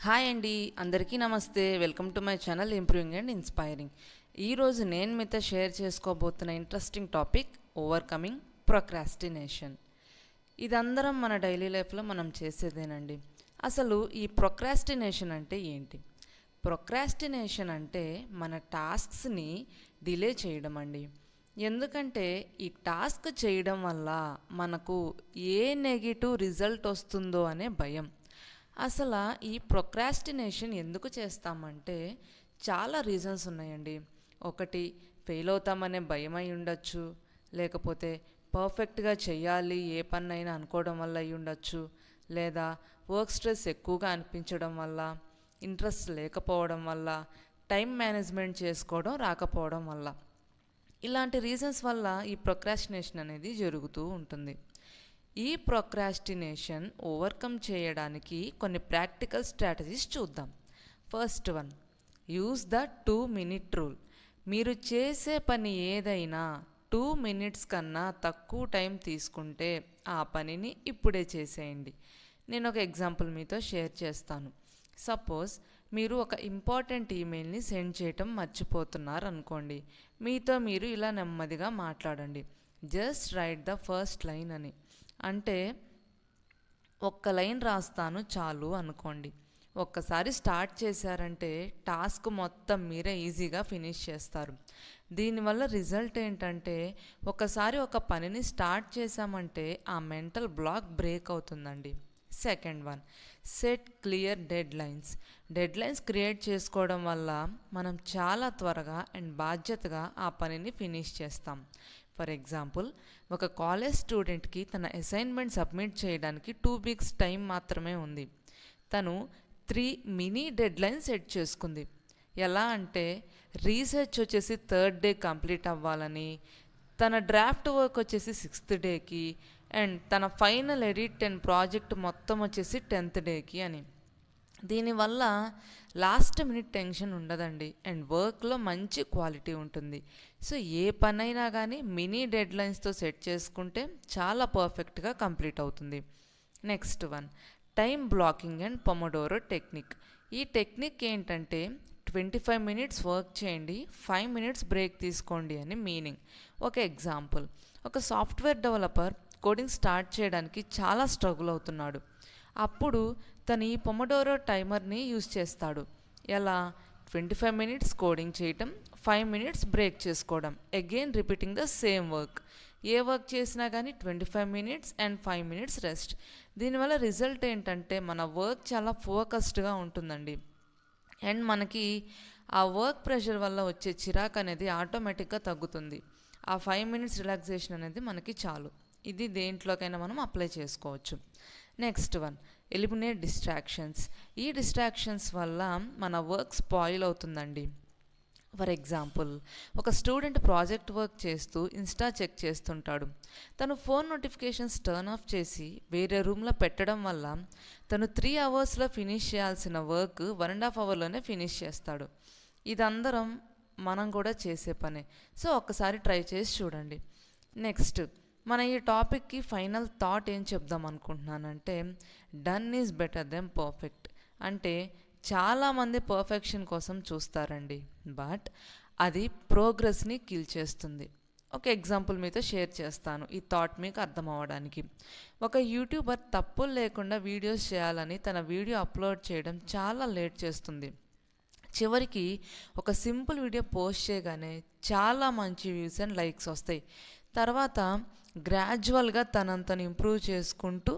Hi అండి, అందరికీ నమస్తే. Welcome to my channel improving and inspiring. ఈరోజు నేను మీతో షేర్ చేసుకోబోతున్న ఇంట్రెస్టింగ్ టాపిక్ ఓవర్కమింగ్ ప్రొక్రాస్టినేషన్. ఇదందరం మన డైలీ లైఫ్లో మనం చేసేదేనండి. అసలు ఈ ప్రొక్రాస్టినేషన్ అంటే ఏంటి? ప్రొక్రాస్టినేషన్ అంటే మన టాస్క్స్ని డిలే చేయడం అండి. ఎందుకంటే ఈ టాస్క్ చేయడం వల్ల మనకు ఏ నెగిటివ్ రిజల్ట్ వస్తుందో అనే భయం. అసలు ఈ ప్రొక్రాస్టినేషన్ ఎందుకు చేస్తామంటే చాలా రీజన్స్ ఉన్నాయండి. ఒకటి, ఫెయిల్ అవుతామనే భయం అయి ఉండొచ్చు, లేకపోతే పర్ఫెక్ట్గా చెయ్యాలి ఏ పనైనా అనుకోవడం వల్ల అయి ఉండొచ్చు, లేదా వర్క్ స్ట్రెస్ ఎక్కువగా అనిపించడం వల్ల, ఇంట్రెస్ట్ లేకపోవడం వల్ల, టైం మేనేజ్మెంట్ చేసుకోవడం రాకపోవడం వల్ల. ఇలాంటి రీజన్స్ వల్ల ఈ ప్రొక్రాస్టినేషన్ అనేది జరుగుతూ ఉంటుంది. ఈ ప్రొక్రాస్టినేషన్ ఓవర్కమ్ చేయడానికి కొన్ని ప్రాక్టికల్ స్ట్రాటజీస్ చూద్దాం. First one, use the 2-minute rule. మీరు చేసే పని ఏదైనా 2 minutes కన్నా తక్కువ టైం తీసుకుంటే ఆ పనిని ఇప్పుడే చేసేయండి. నేను ఒక ఎగ్జాంపుల్ మీతో షేర్ చేస్తాను. సపోజ్ మీరు ఒక ఇంపార్టెంట్ ఈమెయిల్ని సెండ్ చేయటం మర్చిపోతున్నారు అనుకోండి. మీతో మీరు ఇలా నెమ్మదిగా మాట్లాడండి. Just right the first line అని. అంటే ఒక్క లైన్ రాస్తాను చాలు అనుకోండి. ఒక్కసారి స్టార్ట్ చేశారంటే టాస్క్ మొత్తం మీరే ఈజీగా ఫినిష్ చేస్తారు. దీనివల్ల రిజల్ట్ ఏంటంటే ఒకసారి ఒక పనిని స్టార్ట్ చేశామంటే ఆ మెంటల్ బ్లాక్ బ్రేక్ అవుతుందండి. Second one, set clear dead lines. Dead lines create చేసుకోవడం వల్ల మనం చాలా త్వరగా అండ్ బాధ్యతగా ఆ పనిని ఫినిష్ చేస్తాం. ఫర్ ఎగ్జాంపుల్, ఒక కాలేజ్ స్టూడెంట్కి తన అసైన్మెంట్ సబ్మిట్ చేయడానికి 2 weeks టైం మాత్రమే ఉంది. తను 3 mini డెడ్ లైన్స్ సెట్ చేసుకుంది. ఎలా అంటే రీసెర్చ్ వచ్చేసి 3rd day కంప్లీట్ అవ్వాలని, తన డ్రాఫ్ట్ వర్క్ వచ్చేసి 6th dayకి, అండ్ తన ఫైనల్ ఎడిట్ అండ్ ప్రాజెక్ట్ మొత్తం వచ్చేసి 10th dayకి అని. దీనివల్ల లాస్ట్ మినిట్ టెన్షన్ ఉండదండి, అండ్ వర్క్లో మంచి క్వాలిటీ ఉంటుంది. సో ఏ పనైనా కానీ మినీ డెడ్ లైన్స్తో సెట్ చేసుకుంటే చాలా పర్ఫెక్ట్గా కంప్లీట్ అవుతుంది. Next one, time blocking and pomodoro technique. ఈ టెక్నిక్ ఏంటంటే 25 minutes వర్క్ చేయండి, 5 minutes బ్రేక్ తీసుకోండి అని మీనింగ్. ఒక ఎగ్జాంపుల్, ఒక సాఫ్ట్వేర్ డెవలపర్ కోడింగ్ స్టార్ట్ చేయడానికి చాలా స్ట్రగుల్ అవుతున్నాడు. అప్పుడు తను ఈ పొమోడోరో టైమర్ని యూజ్ చేస్తాడు. ఎలా? 25 minutes కోడింగ్ చేయటం, 5 minutes బ్రేక్ చేసుకోవడం, again repeating the same work. A work చేసినా కానీ 25 minutes అండ్ 5 minutes రెస్ట్. దీనివల్ల రిజల్ట్ ఏంటంటే మన వర్క్ చాలా ఫోకస్డ్గా ఉంటుందండి, అండ్ మనకి ఆ వర్క్ ప్రెషర్ వల్ల వచ్చే చిరాకు అనేది ఆటోమేటిక్గా తగ్గుతుంది. ఆ 5 minutes రిలాక్సేషన్ అనేది మనకి చాలు. ఇది దేంట్లోకైనా మనం అప్లై చేసుకోవచ్చు. Next one, eliminate distractions. ఈ డిస్ట్రాక్షన్స్ వల్ల మన వర్క్ స్పాయిల్ అవుతుందండి. ఫర్ ఎగ్జాంపుల్, ఒక స్టూడెంట్ ప్రాజెక్ట్ వర్క్ చేస్తూ ఇన్స్టా చెక్ చేస్తుంటాడు. తను ఫోన్ నోటిఫికేషన్స్ టర్న్ ఆఫ్ చేసి వేరే రూమ్లో పెట్టడం వల్ల తను 3 hours ఫినిష్ చేయాల్సిన వర్క్ 1.5 hours ఫినిష్ చేస్తాడు. ఇదందరం మనం కూడా చేసే పనే. సో ఒక్కసారి ట్రై చేసి చూడండి. నెక్స్ట్, మన ఈ టాపిక్కి ఫైనల్ థాట్ ఏం చెప్దాం అనుకుంటున్నానంటే, done is better than perfect. అంటే చాలామంది పర్ఫెక్షన్ కోసం చూస్తారండి, బట్ అది ప్రోగ్రెస్ని కిల్ చేస్తుంది. ఒక ఎగ్జాంపుల్ మీతో షేర్ చేస్తాను ఈ థాట్ మీకు అర్థం అవ్వడానికి. ఒక యూట్యూబర్ తప్పులు లేకుండా వీడియోస్ చేయాలని తన వీడియో అప్లోడ్ చేయడం చాలా లేట్ చేస్తుంది. చివరికి ఒక సింపుల్ వీడియో పోస్ట్ చేయగానే చాలా మంచి వ్యూస్ అండ్ లైక్స్ వస్తాయి. తర్వాత గ్రాడ్యువల్గా తనను ఇంప్రూవ్ చేసుకుంటూ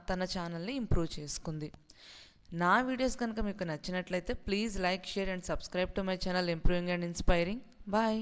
తన ఛానల్ని ఇంప్రూవ్ చేసుకుంది. నా వీడియోస్ కనుక మీకు నచ్చినట్లయితే please like, share and subscribe to my channel improving and inspiring. Bye.